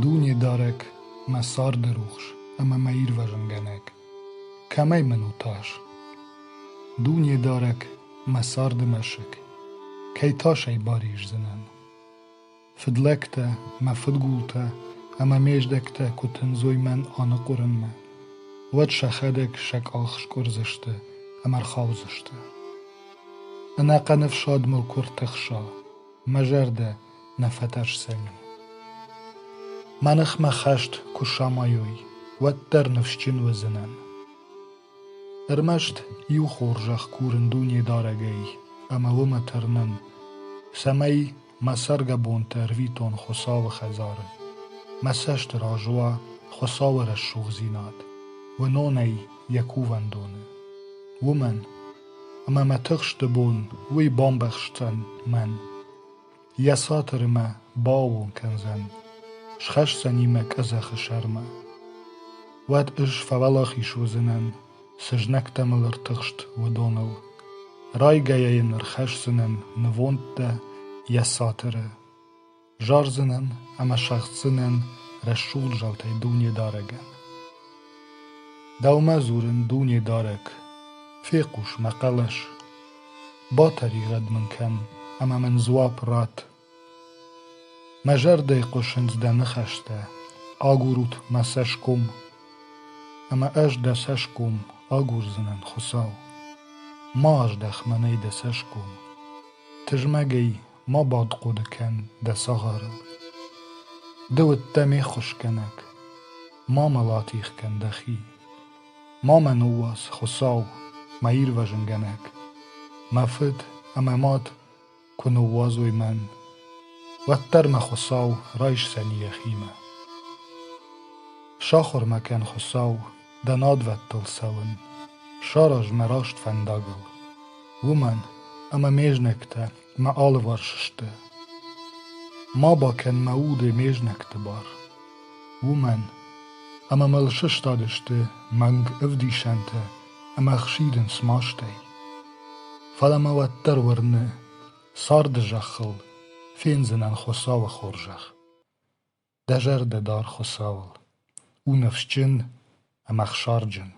Dúnje darek, ma sarde ruchs, ama ma irvajanganek. Kamej menutaš. Dúnje darek, ma sarde meshek. Kej tašej bariš zenen. Fidlekte, ma fidgulta, ama mejdekte kuten zoymen ana quranma. Wad shachedek shak achsh kurzishte, amar khawzishte. Ana qanif shad mulkur tikhsha, majerde nafatash seni. Manich ma khasht kushamayuy, wad der nafshchin wazenen. Ermasht yu khorjach kuren dunye daragay, ama wuma ternen. Samay masarga bonter viton khosaw khazare. Masasht rajwa khosaw rashuvzinad. ونوني يكوفن دون ومن أما ما تخشت بون وي بامبخشتن من يا ساتر ما باون كنزن شخش سنيمك أزخ شرمه واد إش فولاخي شوزنن سجنك تمل ارتخشت ودونو راي جاين رخش سنن نوونت يا ساتر جارزنن أما شخص سنن رشول جوتي دوني دارجن دوما زورن دوني دارك فيقوش مقلش باتري غد من كان اما من زواب رات مجر دي قشنز دا نخشته آگوروت ما سشكم اما اش دا سشكم آگور زنن خساو ما اش دخ مني دا سشكم تجمعي ما باد قود كان دا صغار دوت دمي خوش كنك ما ملاتيخ كان دخي ما منواس خساو ما يرواجنگنك ما فد اما مات كنوازوي من واتر ما خساو رايش سنية خيمة شاخر ما كان خساو دناد واتل سون شارج مراشت فنداغل ومن اما ميجنكتا ما آل ورششته ما با كان مود ميجنكت بار ومن اما ملشش دادشته منگ افدی شنته اما خشیدن سماشته فلما واتر ورنه سارد جخل فين زنن خساو خورجخ دجر دار خساول او نفشجن اما خشارجن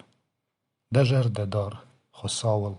دجر دار خساول